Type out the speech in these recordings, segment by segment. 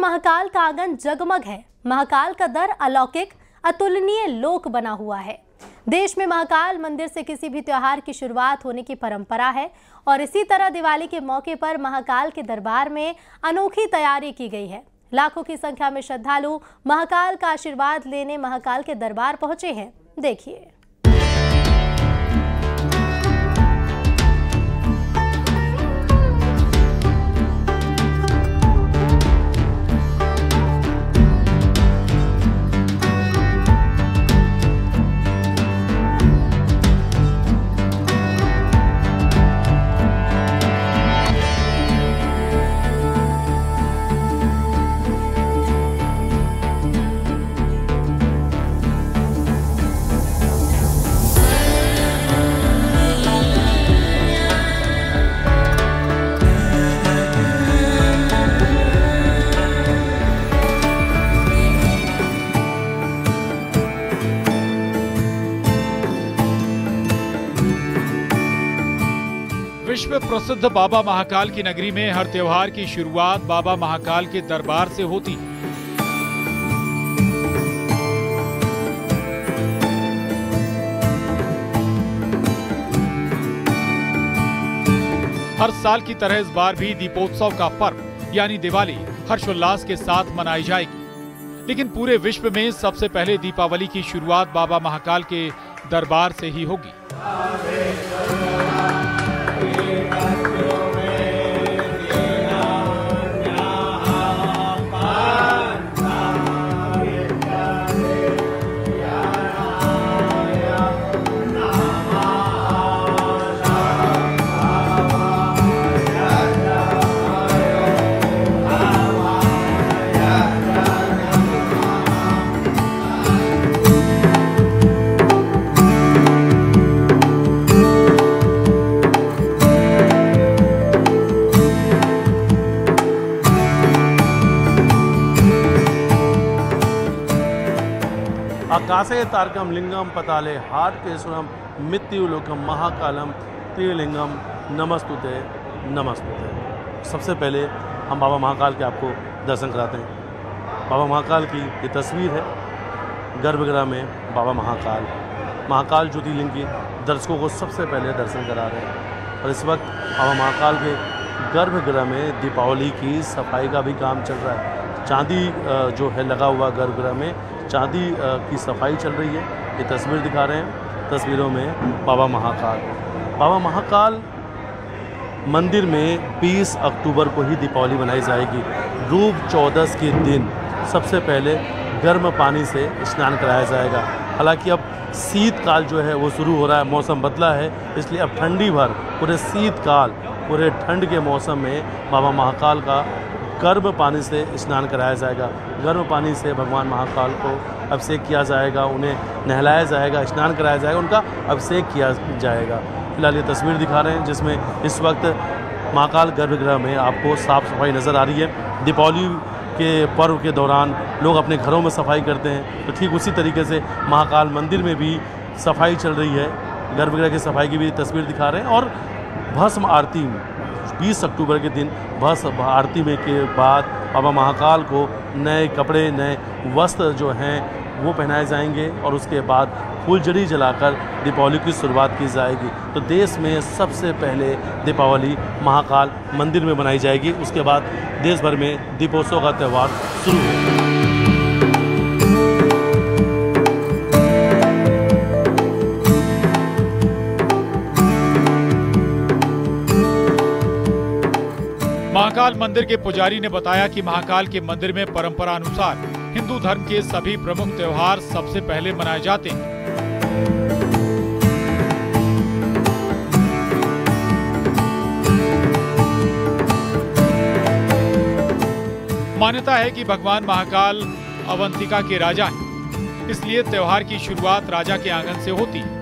महाकाल का आंगन जगमग है। महाकाल का दर अलौकिक अतुलनीय लोक बना हुआ है। देश में महाकाल मंदिर से किसी भी त्योहार की शुरुआत होने की परंपरा है और इसी तरह दिवाली के मौके पर महाकाल के दरबार में अनोखी तैयारी की गई है। लाखों की संख्या में श्रद्धालु महाकाल का आशीर्वाद लेने महाकाल के दरबार पहुंचे हैं। देखिए। विश्व प्रसिद्ध बाबा महाकाल की नगरी में हर त्योहार की शुरुआत बाबा महाकाल के दरबार से होती है। हर साल की तरह इस बार भी दीपोत्सव का पर्व यानी दिवाली हर्षोल्लास के साथ मनाई जाएगी। लेकिन पूरे विश्व में सबसे पहले दीपावली की शुरुआत बाबा महाकाल के दरबार से ही होगी। आकाशे तारकम लिंगम पताले हाटकेश्वरम मृत्युलोकम महाकालम त्रिलिंगम नमस्तुते नमस्तुते। सबसे पहले हम बाबा महाकाल के आपको दर्शन कराते हैं। बाबा महाकाल की ये तस्वीर है गर्भगृह में बाबा महाकाल ज्योतिर्लिंग की दर्शकों को सबसे पहले दर्शन करा रहे हैं। और इस वक्त बाबा महाकाल के गर्भगृह में दीपावली की सफाई का भी काम चल रहा है। चांदी जो है लगा हुआ गर्भगृह में चांदी की सफाई चल रही है। ये तस्वीर दिखा रहे हैं। तस्वीरों में बाबा महाकाल मंदिर में 20 अक्टूबर को ही दीपावली मनाई जाएगी। रूप चौदस के दिन सबसे पहले गर्म पानी से स्नान कराया जाएगा। हालांकि अब शीतकाल जो है वो शुरू हो रहा है, मौसम बदला है, इसलिए अब ठंडी भर पूरे शीतकाल पूरे ठंड के मौसम में बाबा महाकाल का गर्म पानी से स्नान कराया जाएगा। गर्म पानी से भगवान महाकाल को अभिषेक किया जाएगा, उन्हें नहलाया जाएगा, स्नान कराया जाएगा, उनका अभिषेक किया जाएगा। फिलहाल ये तस्वीर दिखा रहे हैं जिसमें इस वक्त महाकाल गर्भगृह में आपको साफ़ सफाई नज़र आ रही है। दीपावली के पर्व के दौरान लोग अपने घरों में सफाई करते हैं, तो ठीक उसी तरीके से महाकाल मंदिर में भी सफाई चल रही है। गर्भगृह की सफाई की भी तस्वीर दिखा रहे हैं। और भस्म आरती 20 अक्टूबर के दिन भस्म आरती में के बाद बाबा महाकाल को नए कपड़े नए वस्त्र जो हैं वो पहनाए जाएंगे और उसके बाद फुलझड़ी जलाकर दीपावली की शुरुआत की जाएगी। तो देश में सबसे पहले दीपावली महाकाल मंदिर में मनाई जाएगी। उसके बाद देश भर में दीपोत्सव का त्यौहार शुरू होगा। महाकाल मंदिर के पुजारी ने बताया कि महाकाल के मंदिर में परंपरा अनुसार हिंदू धर्म के सभी प्रमुख त्योहार सबसे पहले मनाए जाते हैं। मान्यता है कि भगवान महाकाल अवंतिका के राजा हैं, इसलिए त्योहार की शुरुआत राजा के आंगन से होती है।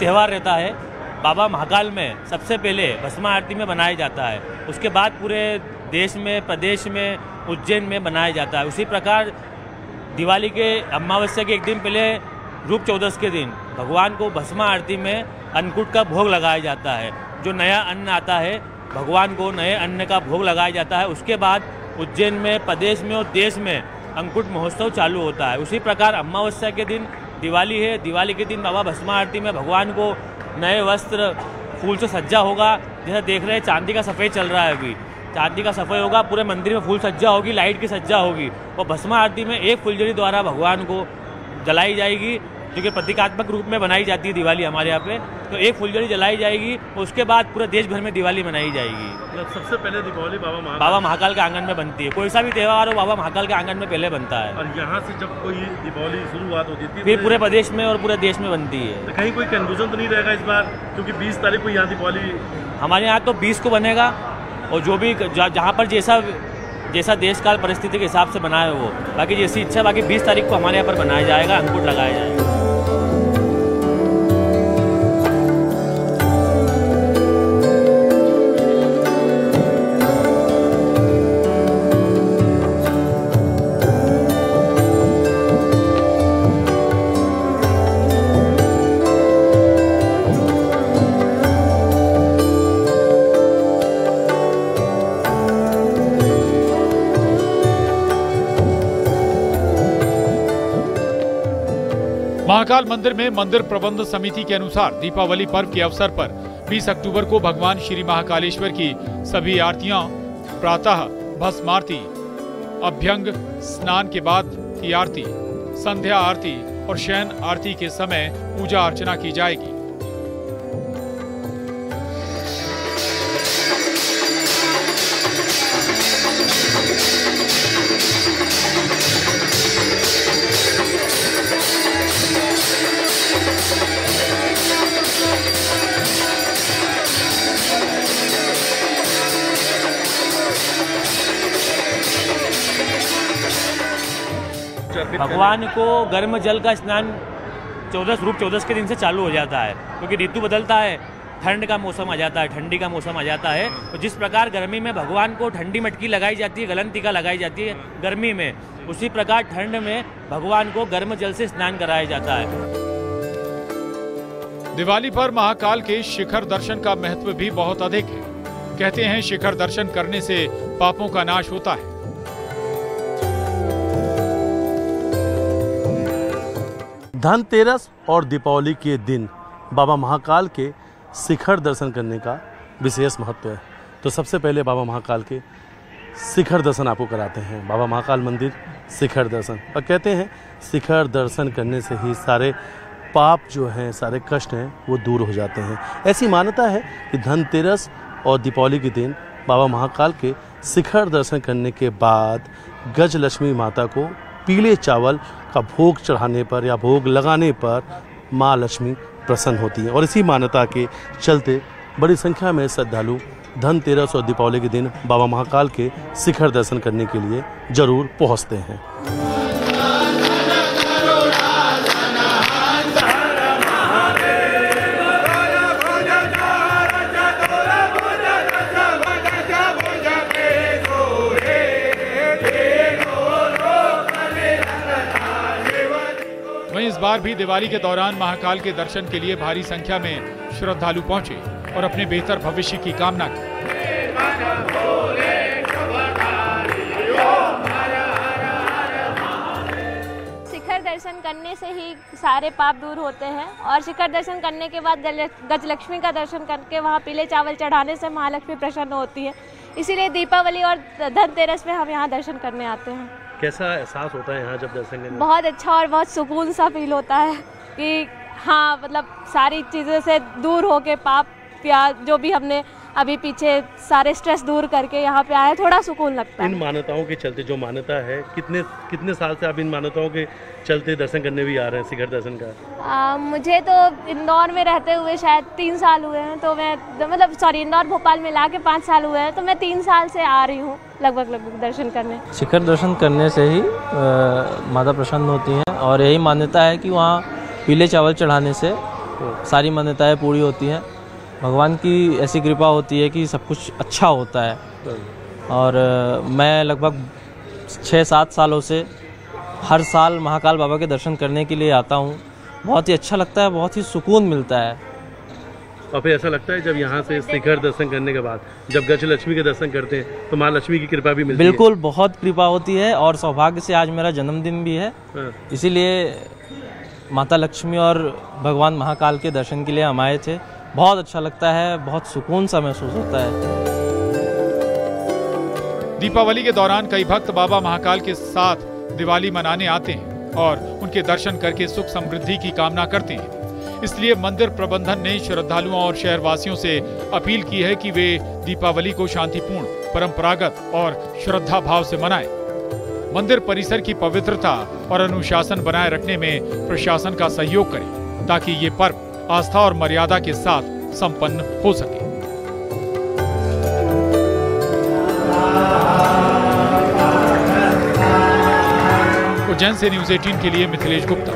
त्यौहार रहता है, बाबा महाकाल में सबसे पहले भस्म आरती में बनाया जाता है, उसके बाद पूरे देश में, प्रदेश में, उज्जैन में बनाया जाता है। उसी प्रकार दिवाली के अमावस्या के एक दिन पहले रूप चौदस के दिन भगवान को भस्म आरती में अन्नकूट का भोग लगाया जाता है। जो नया अन्न आता है भगवान को नए अन्न का भोग लगाया जाता है। उसके बाद उज्जैन में, प्रदेश में और देश में अन्नकूट महोत्सव चालू होता है। उसी प्रकार अमावस्या के दिन दिवाली है, दिवाली के दिन बाबा भस्म आरती में भगवान को नए वस्त्र, फूल से सज्जा होगा। जैसा देख रहे हैं चांदी का सफ़ेद चल रहा है, अभी चांदी का सफ़ेद होगा, पूरे मंदिर में फूल सज्जा होगी, लाइट की सज्जा होगी और भस्म आरती में एक फुलझड़ी द्वारा भगवान को जलाई जाएगी, जो कि प्रतीकात्मक रूप में बनाई जाती है दिवाली हमारे यहाँ पे। तो एक फुलझड़ी जलाई जाएगी, उसके बाद पूरे देश भर में दिवाली मनाई जाएगी। मतलब सबसे पहले दीपावली बाबा महाकाल के आंगन में बनती है। कोई सा भी त्यौहार हो बाबा महाकाल के आंगन में पहले बनता है, और यहाँ से जब कोई दीपावली शुरुआत होती है फिर पूरे प्रदेश में और पूरे देश में बनती है। तो कहीं कोई कंफ्यूजन तो नहीं रहेगा इस बार, क्योंकि 20 तारीख को यहाँ दीपावली हमारे यहाँ तो 20 को बनेगा, और जो भी जहाँ पर जैसा देश काल परिस्थिति के हिसाब से बनाए वो, बाकी जैसी इच्छा, बाकी 20 तारीख को हमारे यहाँ पर बनाया जाएगा, अन्नकूट लगाया जाएगा। महाकाल मंदिर में मंदिर प्रबंध समिति के अनुसार दीपावली पर्व के अवसर पर 20 अक्टूबर को भगवान श्री महाकालेश्वर की सभी आरतियां प्रातः भस्म आरती, अभ्यंग स्नान के बाद की आरती, संध्या आरती और शयन आरती के समय पूजा अर्चना की जाएगी। भगवान को गर्म जल का स्नान रूप चौदस के दिन से चालू हो जाता है, क्योंकि ऋतु बदलता है, ठंड का मौसम आ जाता है, ठंडी का मौसम आ जाता है। तो जिस प्रकार गर्मी में भगवान को ठंडी मटकी लगाई जाती है, गलन टीका लगाई जाती है गर्मी में, उसी प्रकार ठंड में भगवान को गर्म जल से स्नान कराया जाता है। दिवाली पर महाकाल के शिखर दर्शन का महत्व भी बहुत अधिक है। कहते हैं शिखर दर्शन करने से पापों का नाश होता है। धनतेरस और दीपावली के दिन बाबा महाकाल के शिखर दर्शन करने का विशेष महत्व है। तो सबसे पहले बाबा महाकाल के शिखर दर्शन आपको कराते हैं। बाबा महाकाल मंदिर शिखर दर्शन, और कहते हैं शिखर दर्शन करने से ही सारे पाप जो हैं, सारे कष्ट हैं, वो दूर हो जाते हैं। ऐसी मान्यता है कि धनतेरस और दीपावली के दिन बाबा महाकाल के शिखर दर्शन करने के बाद गजलक्ष्मी माता को पीले चावल का भोग चढ़ाने पर या भोग लगाने पर माँ लक्ष्मी प्रसन्न होती है। और इसी मान्यता के चलते बड़ी संख्या में श्रद्धालु धनतेरस और दीपावली के दिन बाबा महाकाल के शिखर दर्शन करने के लिए जरूर पहुँचते हैं। वहीं इस बार भी दिवाली के दौरान महाकाल के दर्शन के लिए भारी संख्या में श्रद्धालु पहुंचे और अपने बेहतर भविष्य की कामना की। शिखर दर्शन करने से ही सारे पाप दूर होते हैं, और शिखर दर्शन करने के बाद गजलक्ष्मी का दर्शन करके वहाँ पीले चावल चढ़ाने से महालक्ष्मी प्रसन्न होती है। इसीलिए दीपावली और धनतेरस में हम यहाँ दर्शन करने आते हैं। कैसा एहसास होता है यहाँ जब दर्शन करने? बहुत अच्छा और बहुत सुकून सा फील होता है कि हाँ, मतलब सारी चीज़ों से दूर होके पाप या जो भी हमने अभी पीछे सारे स्ट्रेस दूर करके यहाँ पे आए, थोड़ा सुकून लगता है। इन मान्यताओं के चलते, जो मान्यता है, कितने साल से आप इन मान्यताओं के चलते दर्शन करने भी आ रहे हैं शिखर दर्शन का? मुझे तो इंदौर में रहते हुए शायद 3 साल हुए हैं, तो मैं मतलब इंदौर भोपाल मिला के 5 साल हुए हैं, तो मैं 3 साल से आ रही हूँ लगभग दर्शन करने। शिखर दर्शन करने से ही माता प्रसन्न होती हैं, और यही मान्यता है कि वहाँ पीले चावल चढ़ाने से सारी मान्यताएं पूरी होती हैं। भगवान की ऐसी कृपा होती है कि सब कुछ अच्छा होता है। और मैं लगभग 6-7 सालों से हर साल महाकाल बाबा के दर्शन करने के लिए आता हूँ। बहुत ही अच्छा लगता है, बहुत ही सुकून मिलता है। और फिर ऐसा लगता है जब यहाँ से शिखर दर्शन करने के बाद जब गजलक्ष्मी के दर्शन करते हैं तो माँ लक्ष्मी की कृपा भी मिलती है। बिल्कुल, बहुत कृपा होती है। और सौभाग्य से आज मेरा जन्मदिन भी है, इसीलिए माता लक्ष्मी और भगवान महाकाल के दर्शन के लिए हम आए थे। बहुत अच्छा लगता है, बहुत सुकून सा महसूस होता है। दीपावली के दौरान कई भक्त बाबा महाकाल के साथ दिवाली मनाने आते हैं और उनके दर्शन करके सुख समृद्धि की कामना करते हैं। इसलिए मंदिर प्रबंधन ने श्रद्धालुओं और शहरवासियों से अपील की है कि वे दीपावली को शांतिपूर्ण, परंपरागत और श्रद्धा भाव से मनाएं। मंदिर परिसर की पवित्रता और अनुशासन बनाए रखने में प्रशासन का सहयोग करें ताकि ये पर्व आस्था और मर्यादा के साथ संपन्न हो सके। उज्जैन से न्यूज़ 18 के लिए मिथिलेश गुप्ता।